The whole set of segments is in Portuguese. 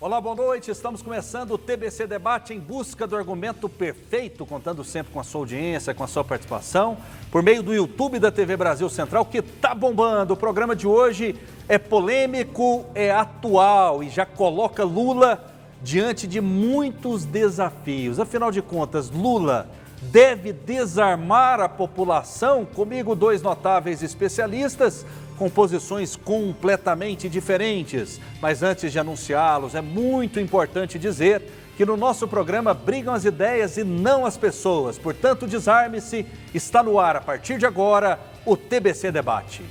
Olá, boa noite. Estamos começando o TBC Debate em busca do argumento perfeito, contando sempre com a sua audiência, com a sua participação, por meio do YouTube da TV Brasil Central, que tá bombando. O programa de hoje é polêmico, é atual e já coloca Lula diante de muitos desafios. Afinal de contas, Lula deve desarmar a população? Comigo, dois notáveis especialistas com posições completamente diferentes. Mas antes de anunciá-los, é muito importante dizer que no nosso programa brigam as ideias e não as pessoas. Portanto, desarme-se. Está no ar, a partir de agora, o TBC Debate.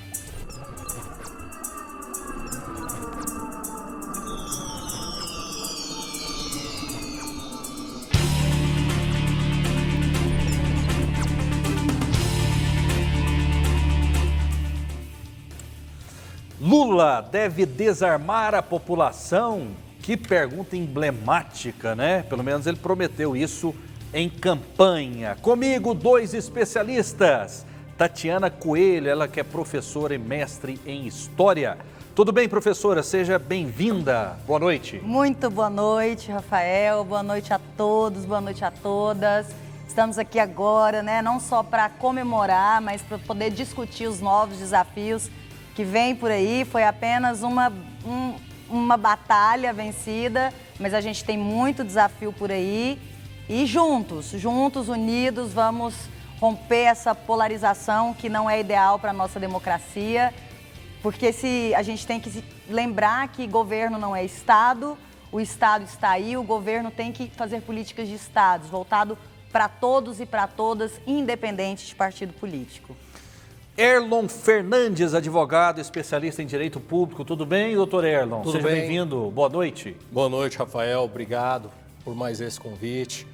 Lula deve desarmar a população? Que pergunta emblemática, né? Pelo menos ele prometeu isso em campanha. Comigo, dois especialistas. Tatiana Coelho, ela que é professora e mestre em História. Tudo bem, professora? Seja bem-vinda. Boa noite. Muito boa noite, Rafael. Boa noite a todos, boa noite a todas. Estamos aqui agora, né? Não só para comemorar, mas para poder discutir os novos desafios que vem por aí. Foi apenas uma batalha vencida, mas a gente tem muito desafio por aí. E juntos, unidos, vamos romper essa polarização que não é ideal para a nossa democracia. Porque a gente tem que lembrar que governo não é Estado, o Estado está aí, o governo tem que fazer políticas de Estados, voltado para todos e para todas, independente de partido político. Erlon Fernandes, advogado, especialista em direito público. Tudo bem, doutor Erlon? Tudo Seja bem. bem-vindo. Boa noite. Boa noite, Rafael. Obrigado por mais esse convite.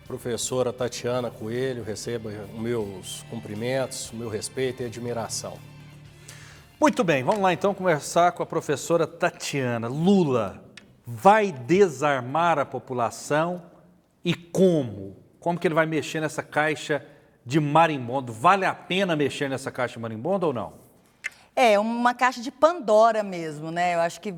Professora Tatiana Coelho, receba os meus cumprimentos, o meu respeito e admiração. Muito bem, vamos lá então conversar com a professora Tatiana. Lula vai desarmar a população e como? Como que ele vai mexer nessa caixa de marimbondo? Vale a pena mexer nessa caixa de marimbondo ou não? É uma caixa de Pandora mesmo, né? Eu acho que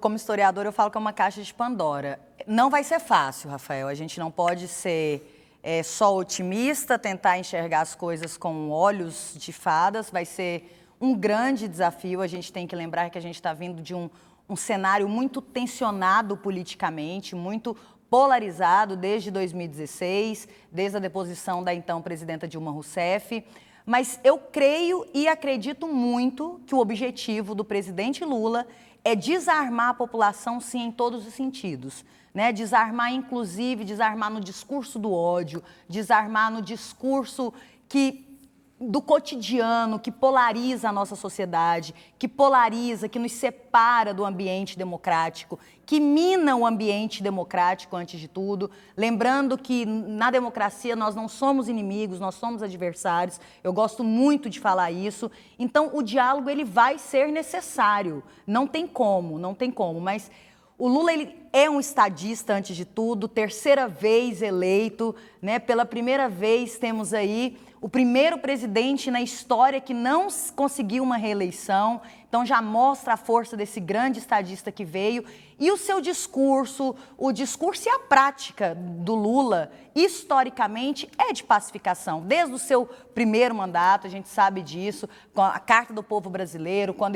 como historiador, eu falo que é uma caixa de Pandora. Não vai ser fácil, Rafael. A gente não pode ser só otimista, tentar enxergar as coisas com olhos de fadas. Vai ser um grande desafio. A gente tem que lembrar que a gente está vindo de um cenário muito tensionado politicamente, muito polarizado desde 2016, desde a deposição da então presidenta Dilma Rousseff. Mas eu creio e acredito muito que o objetivo do presidente Lula é desarmar a população, sim, em todos os sentidos, né? Desarmar, inclusive, desarmar no discurso do ódio, desarmar no discurso do cotidiano, que polariza a nossa sociedade, que polariza, que nos separa do ambiente democrático, que mina o ambiente democrático antes de tudo. Lembrando que na democracia nós não somos inimigos, nós somos adversários. Eu gosto muito de falar isso. Então o diálogo ele vai ser necessário. Não tem como, mas o Lula ele é um estadista antes de tudo, terceira vez eleito, né? Pela primeira vez temos aí o primeiro presidente na história que não conseguiu uma reeleição, então já mostra a força desse grande estadista que veio. E o seu discurso, o discurso e a prática do Lula, historicamente, é de pacificação. Desde o seu primeiro mandato, a gente sabe disso, com a Carta do Povo Brasileiro, quando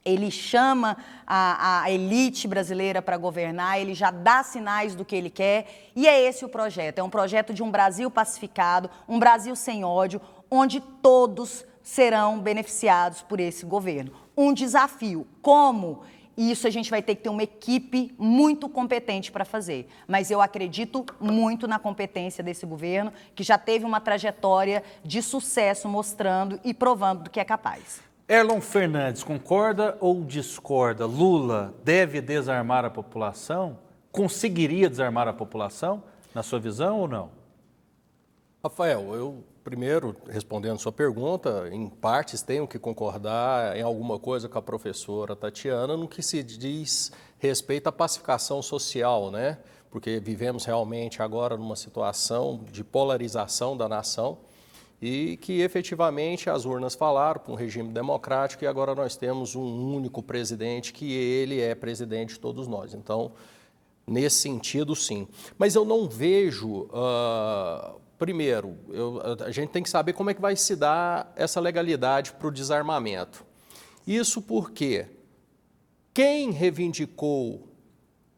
ele chama a elite brasileira para governar, ele já dá sinais do que ele quer, e é esse o projeto. É um projeto de um Brasil pacificado, um Brasil sem ódio, onde todos serão beneficiados por esse governo. Um desafio. Como? Isso a gente vai ter que ter uma equipe muito competente para fazer. Mas eu acredito muito na competência desse governo, que já teve uma trajetória de sucesso mostrando e provando do que é capaz. Erlon Fernandes, concorda ou discorda? Lula deve desarmar a população? Conseguiria desarmar a população, na sua visão, ou não? Rafael, eu primeiro, respondendo sua pergunta, em partes tenho que concordar em alguma coisa com a professora Tatiana no que se diz respeito à pacificação social, né? Porque vivemos realmente agora numa situação de polarização da nação e que efetivamente as urnas falaram para um regime democrático e agora nós temos um único presidente que ele é presidente de todos nós. Então, nesse sentido, sim. Mas eu não vejo, primeiro, a gente tem que saber como é que vai se dar essa legalidade para o desarmamento. Isso porque quem reivindicou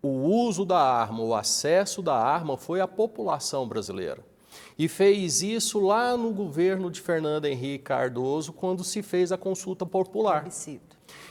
o uso da arma, o acesso da arma, foi a população brasileira. E fez isso lá no governo de Fernando Henrique Cardoso, quando se fez a consulta popular.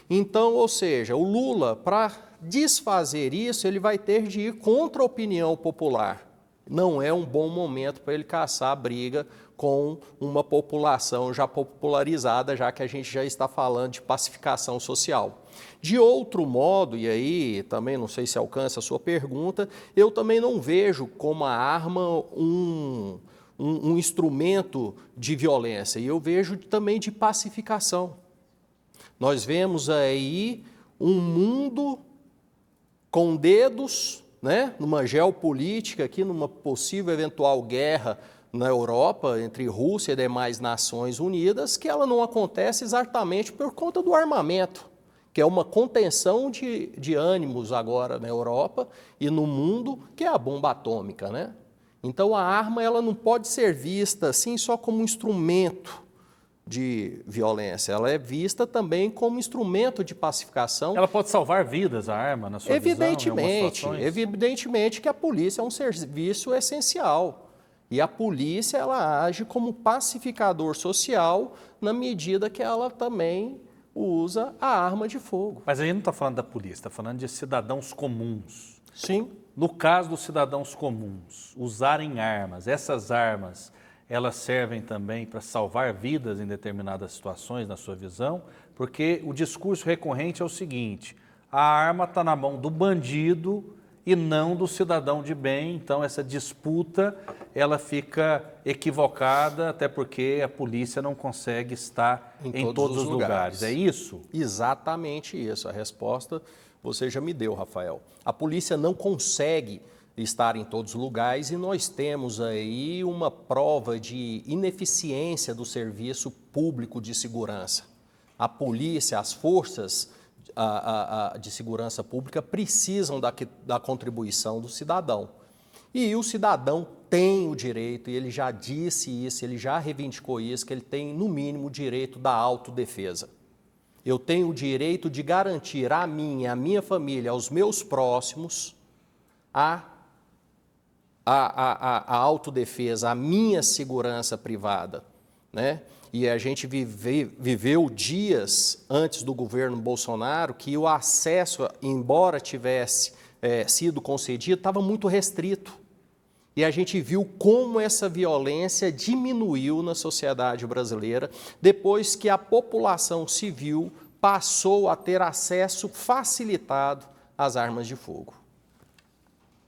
Então, ou seja, o Lula, para desfazer isso, ele vai ter de ir contra a opinião popular. Não é um bom momento para ele caçar a briga com uma população já popularizada, já que a gente já está falando de pacificação social. De outro modo, e aí também não sei se alcança a sua pergunta, eu também não vejo como a arma um instrumento de violência, e eu vejo também de pacificação. Nós vemos aí um mundo com dedos, né, numa geopolítica aqui, numa possível eventual guerra na Europa, entre Rússia e demais Nações Unidas, que ela não acontece exatamente por conta do armamento, que é uma contenção de ânimos agora na Europa e no mundo, que é a bomba atômica, né? Então a arma ela não pode ser vista assim só como um instrumento de violência, ela é vista também como instrumento de pacificação. Ela pode salvar vidas, a arma, na sua visão, em algumas situações? Evidentemente que a polícia é um serviço essencial. E a polícia ela age como pacificador social na medida que ela também usa a arma de fogo. Mas aí não está falando da polícia, está falando de cidadãos comuns. Sim. No caso dos cidadãos comuns, usarem armas, essas armas, elas servem também para salvar vidas em determinadas situações, na sua visão? Porque o discurso recorrente é o seguinte: a arma está na mão do bandido e não do cidadão de bem, então essa disputa ela fica equivocada, até porque a polícia não consegue estar em todos os lugares. É isso? Exatamente isso. A resposta você já me deu, Rafael. A polícia não consegue estar em todos os lugares e nós temos aí uma prova de ineficiência do serviço público de segurança. A polícia, as forças de segurança pública precisam da contribuição do cidadão. E o cidadão tem o direito, e ele já disse isso, ele já reivindicou isso, que ele tem, no mínimo, o direito da autodefesa. Eu tenho o direito de garantir a minha família, aos meus próximos, a autodefesa, a minha segurança privada, né? E a gente viveu dias antes do governo Bolsonaro que o acesso, embora tivesse sido concedido, estava muito restrito. E a gente viu como essa violência diminuiu na sociedade brasileira depois que a população civil passou a ter acesso facilitado às armas de fogo.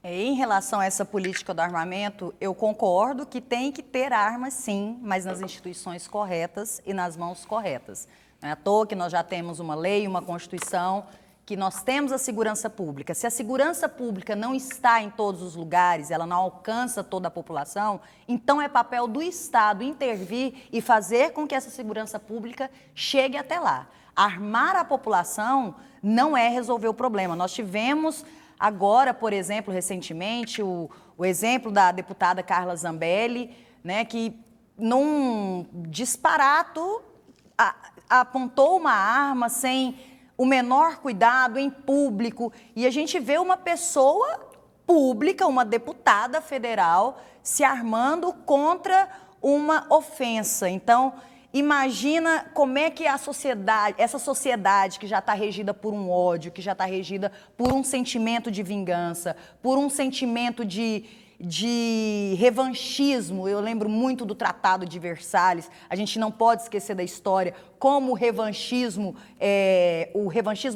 Em relação a essa política do armamento, eu concordo que tem que ter armas sim, mas nas instituições corretas e nas mãos corretas. Não é à toa que nós já temos uma lei, uma Constituição, que nós temos a segurança pública. Se a segurança pública não está em todos os lugares, ela não alcança toda a população, então é papel do Estado intervir e fazer com que essa segurança pública chegue até lá. Armar a população não é resolver o problema. Nós tivemos agora, por exemplo, recentemente, o exemplo da deputada Carla Zambelli, né, que num disparato apontou uma arma sem o menor cuidado em público, e a gente vê uma pessoa pública, uma deputada federal, se armando contra uma ofensa. Então, imagina como é que a sociedade, essa sociedade que já está regida por um ódio, que já está regida por um sentimento de vingança, por um sentimento de revanchismo. Eu lembro muito do Tratado de Versalhes, a gente não pode esquecer da história, como o revanchismo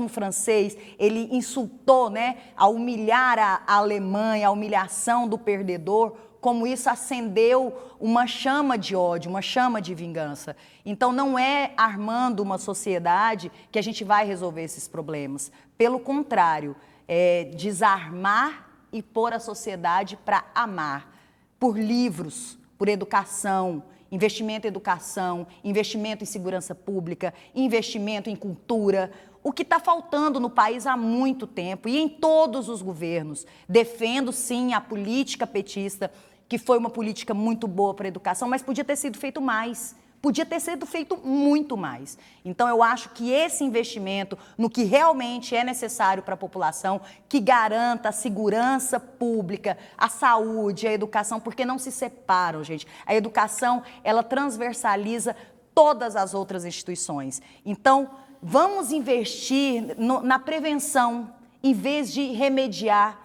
francês, ele insultou, né, a humilhar a Alemanha, a humilhação do perdedor, como isso acendeu uma chama de ódio, uma chama de vingança. Então, não é armando uma sociedade que a gente vai resolver esses problemas. Pelo contrário, é desarmar e pôr a sociedade para amar, por livros, por educação, investimento em educação, investimento em segurança pública, investimento em cultura. O que está faltando no país há muito tempo e em todos os governos. Defendo, sim, a política petista, que foi uma política muito boa para a educação, mas podia ter sido feito mais. Podia ter sido feito muito mais. Então, eu acho que esse investimento no que realmente é necessário para a população, que garanta a segurança pública, a saúde, a educação, porque não se separam, gente. A educação, ela transversaliza todas as outras instituições. Então, vamos investir na prevenção, em vez de remediar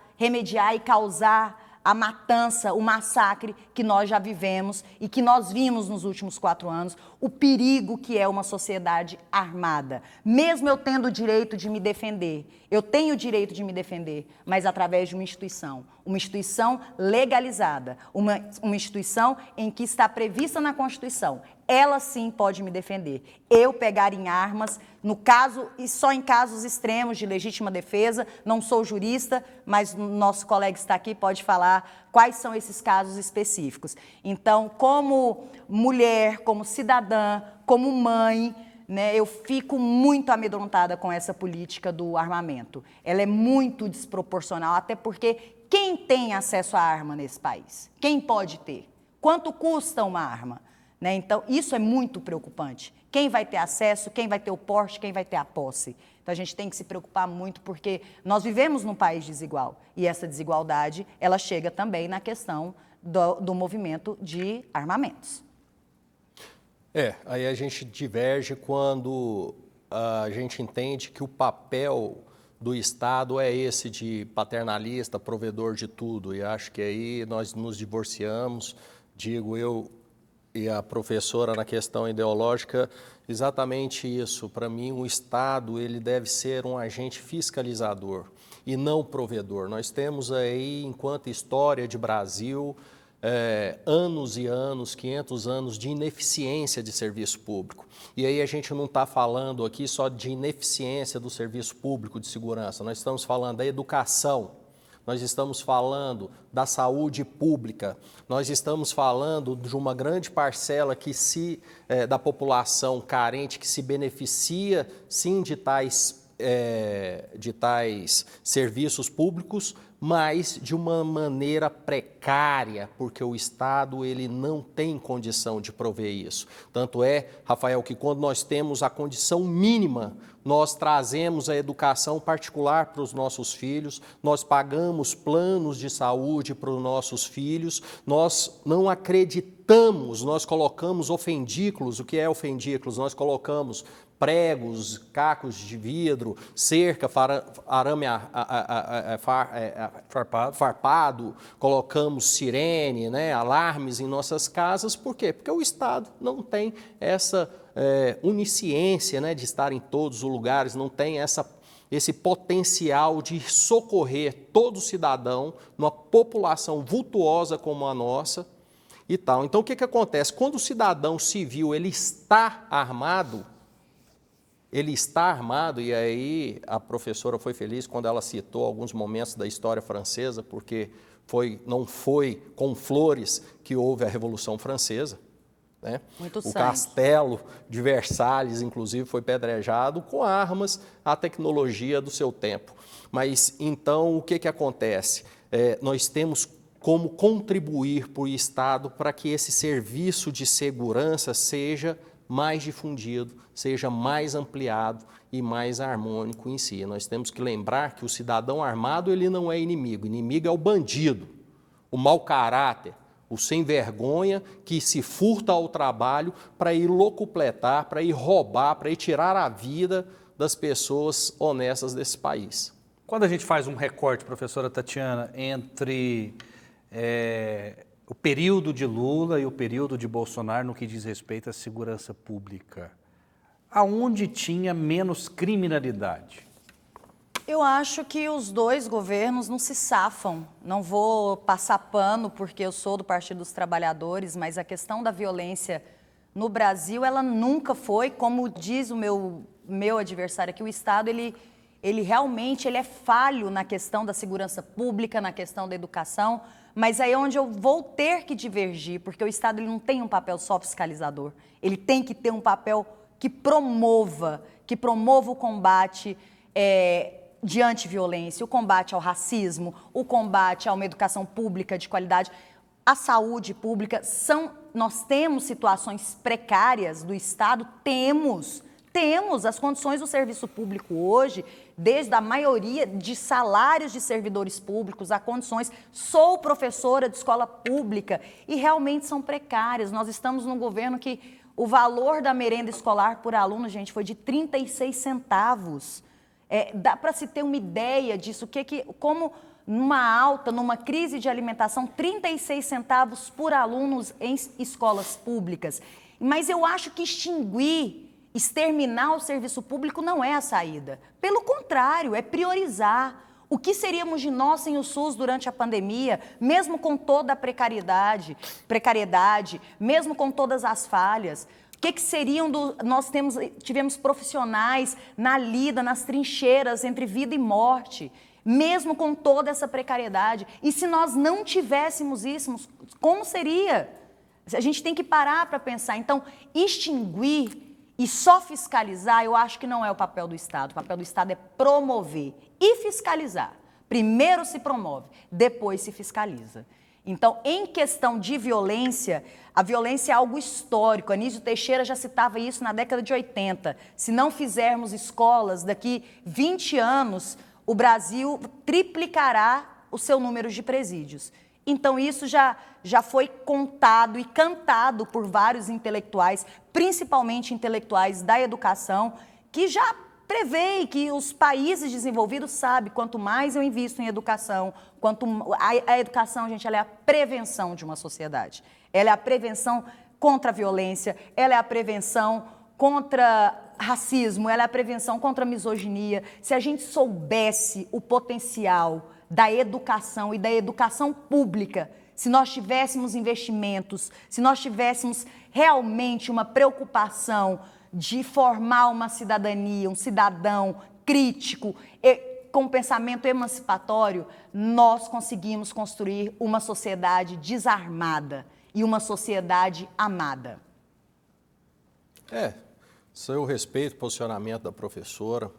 e causar a matança, o massacre que nós já vivemos e que nós vimos nos últimos 4 anos, o perigo que é uma sociedade armada. Mesmo eu tendo o direito de me defender, eu tenho o direito de me defender, mas através de uma instituição legalizada, uma instituição em que está prevista na Constituição. Ela sim pode me defender. Eu pegar em armas, no caso, e só em casos extremos de legítima defesa, não sou jurista, mas nosso colega está aqui, pode falar quais são esses casos específicos. Então, como mulher, como cidadã, como mãe, né, eu fico muito amedrontada com essa política do armamento. Ela é muito desproporcional, até porque quem tem acesso à arma nesse país? Quem pode ter? Quanto custa uma arma? Né? Então, isso é muito preocupante. Quem vai ter acesso, quem vai ter o porte, quem vai ter a posse. Então, a gente tem que se preocupar muito, porque nós vivemos num país desigual. E essa desigualdade, ela chega também na questão do movimento de armamentos. Aí a gente diverge quando a gente entende que o papel do Estado é esse de paternalista, provedor de tudo. E acho que aí nós nos divorciamos, digo eu e a professora na questão ideológica, exatamente isso. Para mim, o Estado ele deve ser um agente fiscalizador e não provedor. Nós temos aí, enquanto história de Brasil, anos e anos, 500 anos de ineficiência de serviço público. E aí a gente não está falando aqui só de ineficiência do serviço público de segurança, nós estamos falando da educação, nós estamos falando da saúde pública, nós estamos falando de uma grande parcela da população carente que se beneficia, sim, de tais serviços públicos, mas de uma maneira precária, porque o Estado ele não tem condição de prover isso. Tanto é, Rafael, que quando nós temos a condição mínima, nós trazemos a educação particular para os nossos filhos, nós pagamos planos de saúde para os nossos filhos, nós não acreditamos, nós colocamos ofendículos. O que é ofendículos? Nós colocamos pregos, cacos de vidro, cerca, arame farpado, colocamos sirene, né, alarmes em nossas casas. Por quê? Porque o Estado não tem essa onisciência, né, de estar em todos os lugares, não tem esse potencial de socorrer todo cidadão numa população vultuosa como a nossa e tal. Então, o que acontece? Quando o cidadão civil ele está armado, e aí a professora foi feliz quando ela citou alguns momentos da história francesa, porque não foi com flores que houve a Revolução Francesa. Né? O Castelo de Versalhes, inclusive, foi pedrejado com armas, a tecnologia do seu tempo. Mas, então, o que acontece? Nós temos como contribuir para o Estado para que esse serviço de segurança seja mais difundido, seja mais ampliado e mais harmônico em si. Nós temos que lembrar que o cidadão armado ele não é inimigo. Inimigo é o bandido, o mau caráter, o sem vergonha que se furta ao trabalho para ir locupletar, para ir roubar, para ir tirar a vida das pessoas honestas desse país. Quando a gente faz um recorte, professora Tatiana, entre o período de Lula e o período de Bolsonaro no que diz respeito à segurança pública, aonde tinha menos criminalidade? Eu acho que os dois governos não se safam. Não vou passar pano porque eu sou do Partido dos Trabalhadores, mas a questão da violência no Brasil, ela nunca foi, como diz o meu adversário aqui, o Estado, ele realmente é falho na questão da segurança pública, na questão da educação, Mas aí é onde eu vou ter que divergir, porque o Estado ele não tem um papel só fiscalizador. Ele tem que ter um papel que promova o combate de antiviolência, o combate ao racismo, o combate a uma educação pública de qualidade, a saúde pública. Nós temos situações precárias do Estado, temos as condições do serviço público hoje, desde a maioria de salários de servidores públicos, a condições. Sou professora de escola pública e realmente são precárias. Nós estamos num governo que o valor da merenda escolar por aluno, gente, foi de 36 centavos. Dá para se ter uma ideia disso, como numa crise de alimentação, 36 centavos por alunos em escolas públicas. Mas eu acho que exterminar o serviço público não é a saída. Pelo contrário, é priorizar. O que seríamos de nós sem o SUS durante a pandemia, mesmo com toda a precariedade, mesmo com todas as falhas? O que seriam nós tivemos profissionais na lida, nas trincheiras entre vida e morte, mesmo com toda essa precariedade. E se nós não tivéssemos isso, como seria? A gente tem que parar para pensar. Então, extinguir e só fiscalizar, eu acho que não é o papel do Estado. O papel do Estado é promover e fiscalizar. Primeiro se promove, depois se fiscaliza. Então, em questão de violência, a violência é algo histórico. Anísio Teixeira já citava isso na década de 80. Se não fizermos escolas, daqui 20 anos, o Brasil triplicará o seu número de presídios. Então, isso já foi contado e cantado por vários intelectuais, principalmente intelectuais da educação, que já prevê que os países desenvolvidos sabem, quanto mais eu invisto em educação, a educação, gente, ela é a prevenção de uma sociedade. Ela é a prevenção contra a violência, ela é a prevenção contra racismo, ela é a prevenção contra a misoginia. Se a gente soubesse o potencial da educação e da educação pública, se nós tivéssemos investimentos, se nós tivéssemos realmente uma preocupação de formar uma cidadania, um cidadão crítico, com pensamento emancipatório, nós conseguimos construir uma sociedade desarmada e uma sociedade amada. Eu respeito o posicionamento da professora.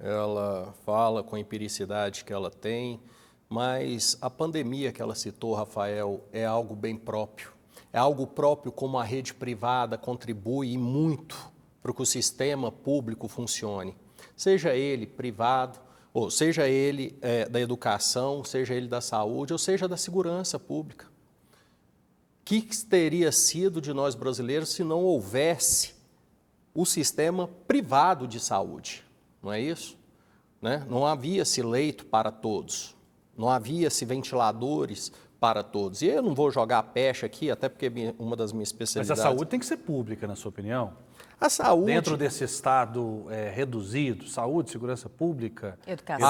Ela fala com a empiricidade que ela tem, mas a pandemia que ela citou, Rafael, é algo bem próprio. É algo próprio como a rede privada contribui e muito para que o sistema público funcione. Seja ele privado, ou seja ele da educação, seja ele da saúde, ou seja da segurança pública. O que teria sido de nós brasileiros se não houvesse o sistema privado de saúde? Não é isso? Né? Não havia-se leito para todos, não havia-se ventiladores para todos. E eu não vou jogar pecha aqui, até porque uma das minhas especialidades... Mas a saúde tem que ser pública, na sua opinião? A saúde... Dentro desse estado reduzido, saúde, segurança pública... Educação.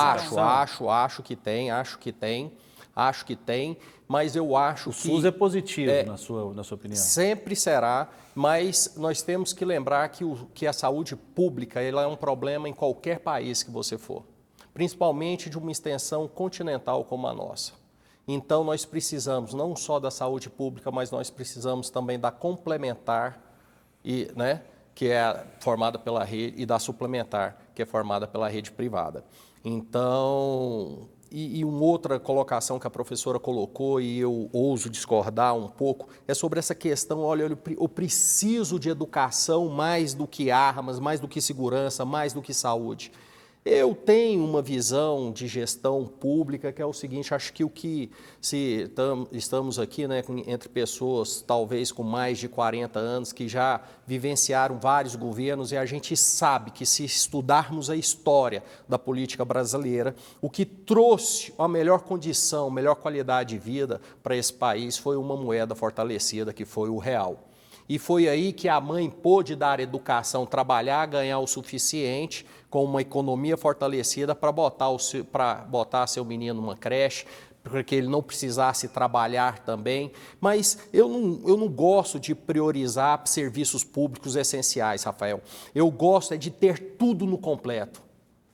Acho que tem, mas eu acho que... O SUS é positivo, na sua opinião? Sempre será, mas nós temos que lembrar que a saúde pública ela é um problema em qualquer país que você for, principalmente de uma extensão continental como a nossa. Então, nós precisamos não só da saúde pública, mas nós precisamos também da complementar, que é formada pela rede, e da suplementar, que é formada pela rede privada. Então... E uma outra colocação que a professora colocou, e eu ouso discordar um pouco, é sobre essa questão, olha, eu preciso de educação mais do que armas, mais do que segurança, mais do que saúde. Eu tenho uma visão de gestão pública que é o seguinte, acho que estamos aqui entre pessoas talvez com mais de 40 anos que já vivenciaram vários governos e a gente sabe que se estudarmos a história da política brasileira, o que trouxe a melhor condição, melhor qualidade de vida para esse país foi uma moeda fortalecida que foi o real. E foi aí que a mãe pôde dar educação, trabalhar, ganhar o suficiente, com uma economia fortalecida para botar seu menino numa creche, para que ele não precisasse trabalhar também. Mas eu não gosto de priorizar serviços públicos essenciais, Rafael. Eu gosto de ter tudo no completo.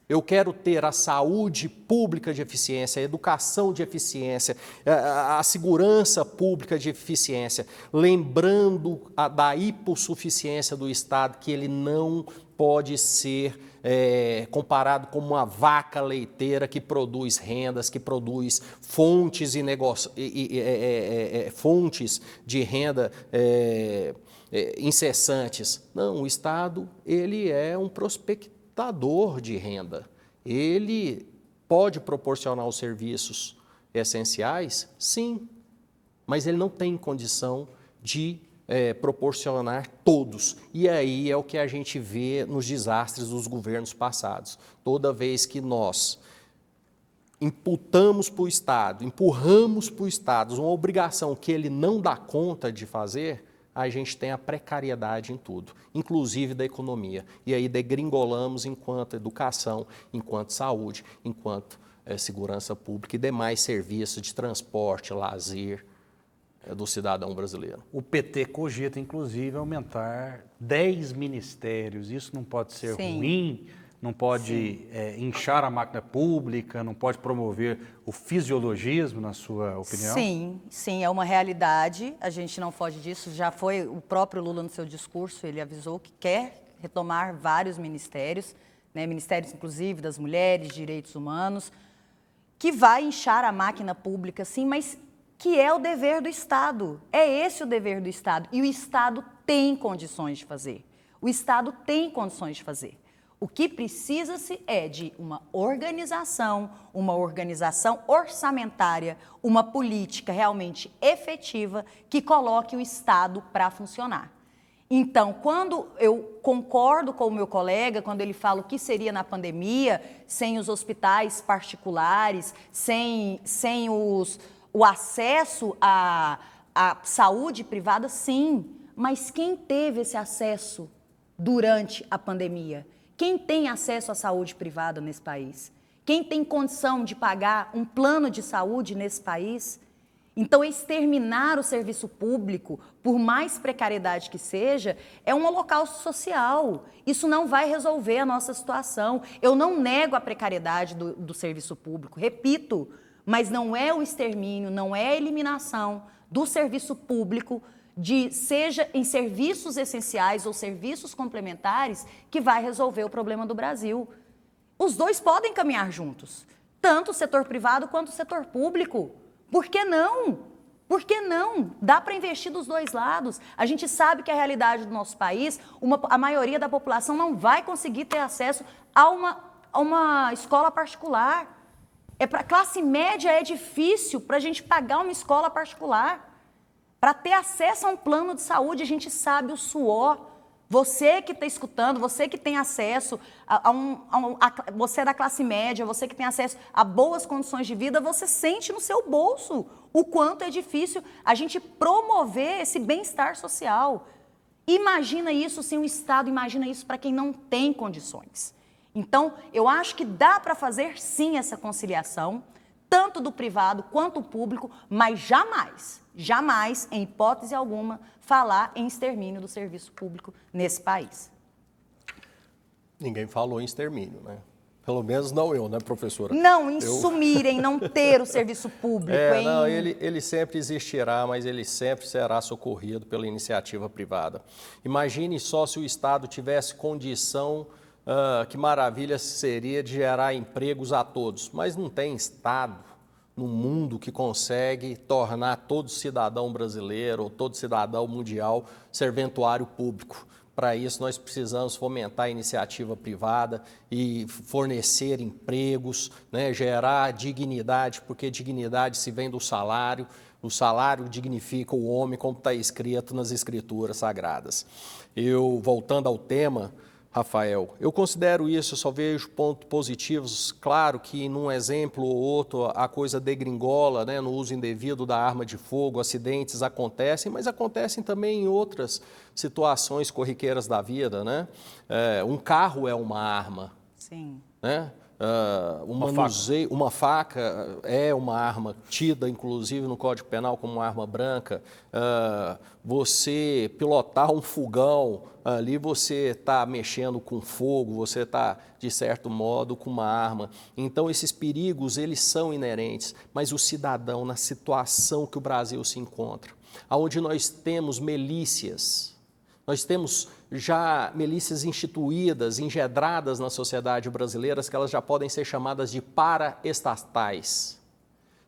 Eu quero ter a saúde pública de eficiência, a educação de eficiência, a segurança pública de eficiência, lembrando da hipossuficiência do Estado, que ele não pode ser comparado com uma vaca leiteira que produz rendas, que produz fontes fontes de renda incessantes. Não, o Estado ele é um prospectador de renda. Ele pode proporcionar os serviços essenciais? Sim, mas ele não tem condição de proporcionar todos. E aí é o que a gente vê nos desastres dos governos passados. Toda vez que nós imputamos para o Estado, empurramos para o Estado uma obrigação que ele não dá conta de fazer, a gente tem a precariedade em tudo, inclusive da economia. E aí degringolamos enquanto educação, enquanto saúde, enquanto segurança pública e demais serviços de transporte, lazer do cidadão brasileiro. O PT cogita, inclusive, aumentar 10 ministérios. Isso não pode ser ruim, não pode inchar a máquina pública, não pode promover o fisiologismo, na sua opinião? Sim, é uma realidade, a gente não foge disso. Já foi o próprio Lula no seu discurso, ele avisou que quer retomar vários ministérios, né, ministérios inclusive das mulheres, direitos humanos, que vai inchar a máquina pública, sim, mas que é o dever do Estado. É esse o dever do Estado. E o Estado tem condições de fazer. O Estado tem condições de fazer. O que precisa-se é de uma organização orçamentária, uma política realmente efetiva que coloque o Estado para funcionar. Então, quando eu concordo com o meu colega, quando ele fala o que seria na pandemia, sem os hospitais particulares, sem o acesso à saúde privada, sim. Mas quem teve esse acesso durante a pandemia? Quem tem acesso à saúde privada nesse país? Quem tem condição de pagar um plano de saúde nesse país? Então, exterminar o serviço público, por mais precariedade que seja, é um holocausto social. Isso não vai resolver a nossa situação. Eu não nego a precariedade do serviço público, repito, mas não é o extermínio, não é a eliminação do serviço público, seja em serviços essenciais ou serviços complementares, que vai resolver o problema do Brasil. Os dois podem caminhar juntos, tanto o setor privado quanto o setor público. Por que não? Por que não? Dá para investir dos dois lados. A gente sabe que a realidade do nosso país, a maioria da população não vai conseguir ter acesso a uma escola particular. Para a classe média é difícil para a gente pagar uma escola particular. Para ter acesso a um plano de saúde, a gente sabe o suor. Você que está escutando, você que tem acesso, você é da classe média, você que tem acesso a boas condições de vida, você sente no seu bolso o quanto é difícil a gente promover esse bem-estar social. Imagina isso sem o Estado, imagina isso para quem não tem condições. Então, eu acho que dá para fazer sim essa conciliação, tanto do privado quanto do público, mas jamais, em hipótese alguma, falar em extermínio do serviço público nesse país. Ninguém falou em extermínio, né? Pelo menos não eu, né, professora? Não, em sumir, em não ter o serviço público. Não, ele sempre existirá, mas ele sempre será socorrido pela iniciativa privada. Imagine só se o Estado tivesse condição, que maravilha seria de gerar empregos a todos, mas não tem Estado no mundo que consegue tornar todo cidadão brasileiro ou todo cidadão mundial serventuário público. Para isso, nós precisamos fomentar a iniciativa privada e fornecer empregos, né, gerar dignidade, porque dignidade se vem do salário, o salário dignifica o homem, como está escrito nas Escrituras Sagradas. Voltando ao tema, Rafael, eu considero isso, eu só vejo pontos positivos. Claro que num exemplo ou outro a coisa degringola, né, no uso indevido da arma de fogo, acidentes acontecem, mas acontecem também em outras situações corriqueiras da vida, né? Um carro é uma arma. Sim. Né? Uma faca é uma arma tida, inclusive, no Código Penal como uma arma branca. Você pilotar um fogão, ali você está mexendo com fogo, você está, de certo modo, com uma arma. Então, esses perigos, eles são inerentes, mas o cidadão, na situação que o Brasil se encontra, onde nós temos milícias, nós temos já milícias instituídas, engedradas na sociedade brasileira, que elas já podem ser chamadas de paraestatais.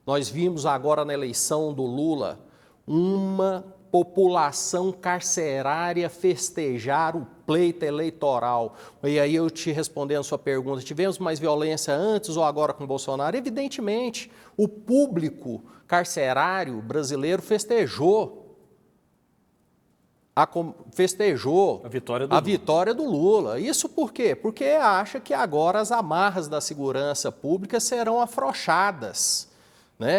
Nós vimos agora na eleição do Lula uma população carcerária festejar o pleito eleitoral. E aí eu te respondendo a sua pergunta, tivemos mais violência antes ou agora com Bolsonaro? Evidentemente, o público carcerário brasileiro festejou a vitória do Lula. Isso por quê? Porque acha que agora as amarras da segurança pública serão afrouxadas.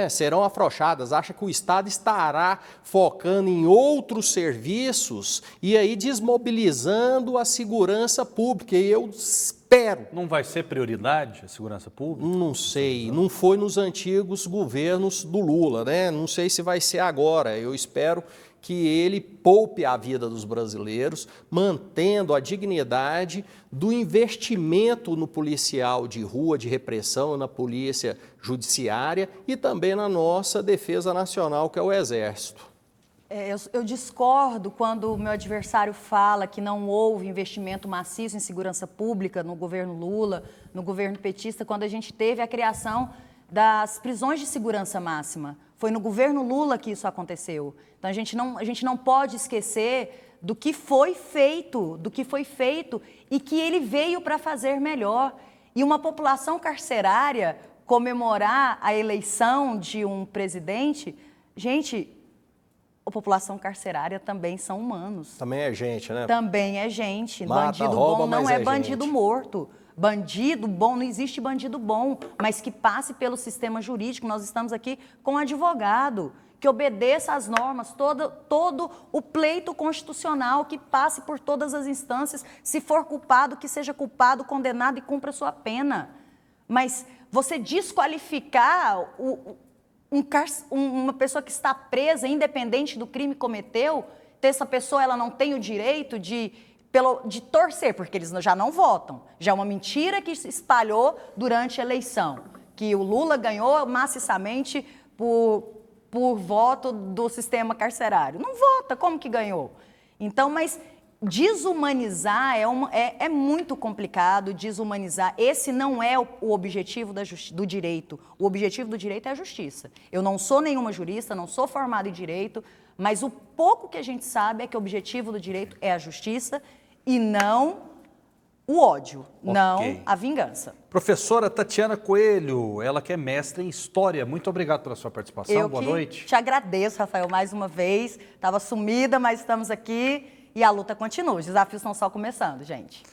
Serão afrouxadas, acha que o Estado estará focando em outros serviços e aí desmobilizando a segurança pública. E eu espero. Não vai ser prioridade a segurança pública? Não sei, não foi nos antigos governos do Lula, Não sei se vai ser agora. Eu espero que ele poupe a vida dos brasileiros, mantendo a dignidade do investimento no policial de rua, de repressão, na polícia judiciária e também na nossa defesa nacional, que é o Exército. Eu discordo quando o meu adversário fala que não houve investimento maciço em segurança pública no governo Lula, no governo petista, quando a gente teve a criação das prisões de segurança máxima. Foi no governo Lula que isso aconteceu. Então, a gente não pode esquecer do que foi feito e que ele veio para fazer melhor. E uma população carcerária comemorar a eleição de um presidente, gente, a população carcerária também são humanos. Também é gente, né? Também é gente. Mata, bandido rouba, bom não é bandido gente. Morto. Bandido bom, não existe bandido bom, mas que passe pelo sistema jurídico. Nós estamos aqui com um advogado, que obedeça às normas, todo o pleito constitucional, que passe por todas as instâncias. Se for culpado, que seja culpado, condenado e cumpra a sua pena. Mas você desqualificar uma pessoa que está presa, independente do crime que cometeu, essa pessoa ela não tem o direito de torcer, porque eles já não votam. Já é uma mentira que se espalhou durante a eleição, que o Lula ganhou maciçamente por voto do sistema carcerário. Não vota, como que ganhou? Então, mas desumanizar é muito complicado, desumanizar. Esse não é o objetivo do direito. O objetivo do direito é a justiça. Eu não sou nenhuma jurista, não sou formada em direito, mas o pouco que a gente sabe é que o objetivo do direito é a justiça e não o ódio, não a vingança. Professora Tatiana Coelho, ela que é mestra em História, muito obrigado pela sua participação, boa noite. Te agradeço, Rafael, mais uma vez. Estava sumida, mas estamos aqui e a luta continua. Os desafios estão só começando, gente.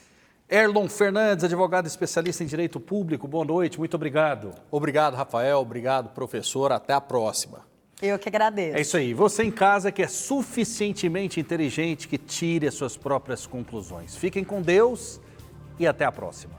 Erlon Fernandes, advogado especialista em Direito Público, boa noite, muito obrigado. Obrigado, Rafael, obrigado, professor, até a próxima. Eu que agradeço. É isso aí. Você em casa que é suficientemente inteligente que tire as suas próprias conclusões. Fiquem com Deus e até a próxima.